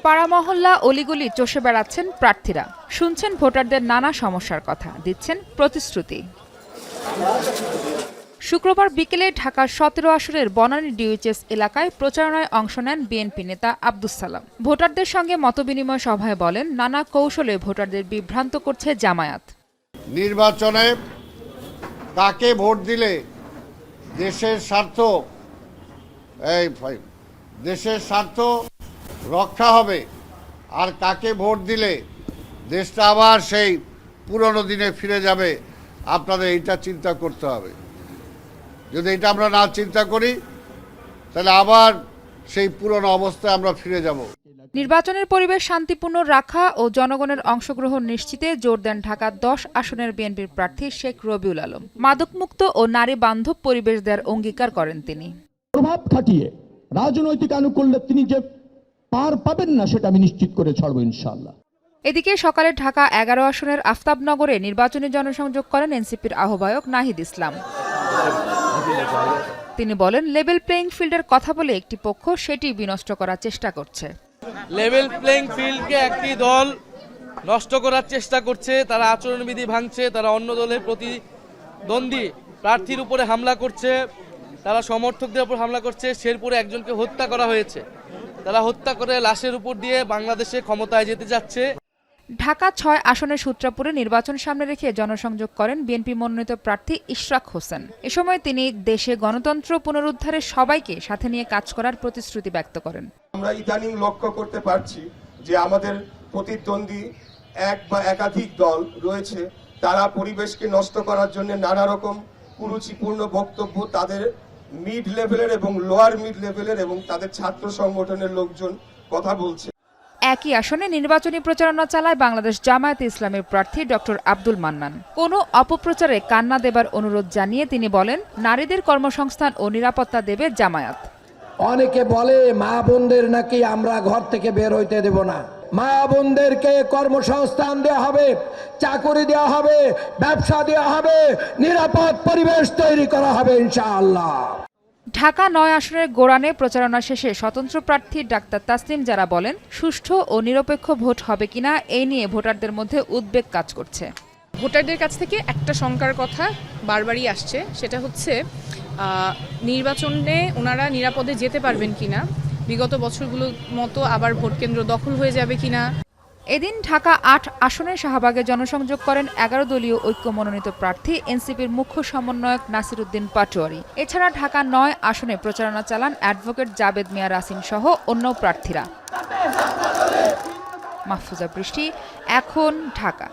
পাড়া মহল্লা অলিগলি চষে বেড়াচ্ছেন প্রার্থীরা, শুনছেন ভোটারদের নানা সমস্যার কথা, দিচ্ছেন প্রতিশ্রুতি। শুক্রবার বিকেলে ঢাকার ১৭ আসনের বনানী ডিউএইচএস এলাকায় প্রচারণায় অংশ নেন বিএনপি নেতা আব্দুস সালাম। ভোটারদের সঙ্গে মতবিনিময় সভায় বলেন, নানা কৌশলে ভোটারদের বিভ্রান্ত করছে জামায়াত। নির্বাচনে কাকে ভোট দিলে দেশের স্বার্থ রক্ষা হবে আর কাকে ভোট দিলে দেশটা আবার সেই পুরনো দিনে ফিরে যাবে, আপনাদের এইটা চিন্তা করতে হবে। যদি এটা আমরা না চিন্তা করি তাহলে আবার সেই পুরনো অবস্থায় আমরা ফিরে যাব। নির্বাচনের পরিবেশ শান্তিপূর্ণ রাখা ও জনগণের অংশগ্রহণ নিশ্চিতে জোর দেন ঢাকা ১০ আসনের বিএনপির প্রার্থী শেখ রবিউল আলম। মাদকমুক্ত ও নারী বান্ধব পরিবেশ দেওয়ার অঙ্গীকার করেন তিনি। প্রভাব খাটিয়ে রাজনৈতিক আনুকূল্যে তিনি যে পার পাবেন না সেটা আমি নিশ্চিত করে ছাড়ব ইনশাআল্লাহ। এদিকে সকালে ঢাকা ১১ আসনের আফতাবনগরে নির্বাচনী জনসংযোগ করেন এনসিপির আহ্বায়ক নাহিদ ইসলাম। তিনি বলেন, লেভেল প্লেইং ফিল্ডের কথা বলে একটি পক্ষ সেটি বিনষ্ট করার চেষ্টা করছে। লেভেল প্লেইং ফিল্ডকে একটি দল নষ্ট করার চেষ্টা করছে, তারা আচরণবিধি ভাঙছে, তারা অন্য দলের প্রতিদ্বন্দ্বী প্রার্থীর উপরে হামলা করছে, তারা সমর্থকদের উপর হামলা করছে। শেরপুরে একজনকে হত্যা করা হয়েছে, তারা হত্যা করে লাশের উপর দিয়ে বাংলাদেশে ক্ষমতায় যেতে যাচ্ছে। ঢাকা ৬ আসনের সূত্রাপুরে নির্বাচন সামনে রেখে জনসংযোগ করেন বিএনপি মনোনীত প্রার্থী ইশরাক হোসেন। এ সময় তিনি দেশে গণতন্ত্র পুনরুদ্ধারে সবাইকে সাথে নিয়ে কাজ করার প্রতিশ্রুতি ব্যক্ত করেন। আমরা ইদানিং লক্ষ্য করতে পারছি যে আমাদের প্রতিদ্বন্দ্বী এক বা একাধিক দল রয়েছে, তারা পরিবেশকে নষ্ট করার জন্য নানা রকম কুরুচিপূর্ণ বক্তব্য তাদের মিড লেভেলের এবং লোয়ার মিড লেভেলের এবং তাদের ছাত্র সংগঠনের লোকজন কথা বলছে। একই আসনে নির্বাচনী প্রচারণা চালায় বাংলাদেশ জামায়াতে ইসলামের প্রার্থী ডক্টর আব্দুল মান্নান। কোনো অপপ্রচারে কান না দেবার অনুরোধ জানিয়ে তিনি বলেন, নারীদের কর্মসংস্থান ও নিরাপত্তা দেবে জামায়াত। অনেকে বলে মা বোনদের নাকি আমরা ঘর থেকে বের হইতে দেব না। মা বোনদেরকে কর্মসংস্থান দেওয়া হবে, চাকরি দেওয়া হবে, ব্যবসা দেওয়া হবে, নিরাপদ পরিবেশ তৈরি করা হবে ইনশাআল্লাহ। ঢাকা ৯ আসনের গোড়ানে প্রচারণা শেষে স্বতন্ত্র প্রার্থী ডাক্তার তাসনিম যারা বলেন, সুষ্ঠু ও নিরপেক্ষ ভোট হবে কিনা এই নিয়ে ভোটারদের মধ্যে উদ্বেগ কাজ করছে। ভোটারদের কাছ থেকে একটা শঙ্কার কথা বারবারই আসছে, সেটা হচ্ছে নির্বাচনে ওনারা নিরাপদে যেতে পারবেন কিনা, বিগত বছরগুলোর মতো আবার ভোটকেন্দ্র দখল হয়ে যাবে কিনা। এদিন ঢাকা ৮ আসনে শাহবাগে জনসংযোগ করেন ১১ দলীয় ঐক্য মনোনীত প্রার্থী এনসিপির মুখ্য সমন্বয়ক নাসির উদ্দিন পাটোয়ারি। এছাড়া ঢাকা ৯ আসনে প্রচারণা চালান অ্যাডভোকেট জাবেদ মিয়া রাসিন সহ অন্য প্রার্থীরা। মাহফুজা বৃষ্টি, এখন ঢাকা।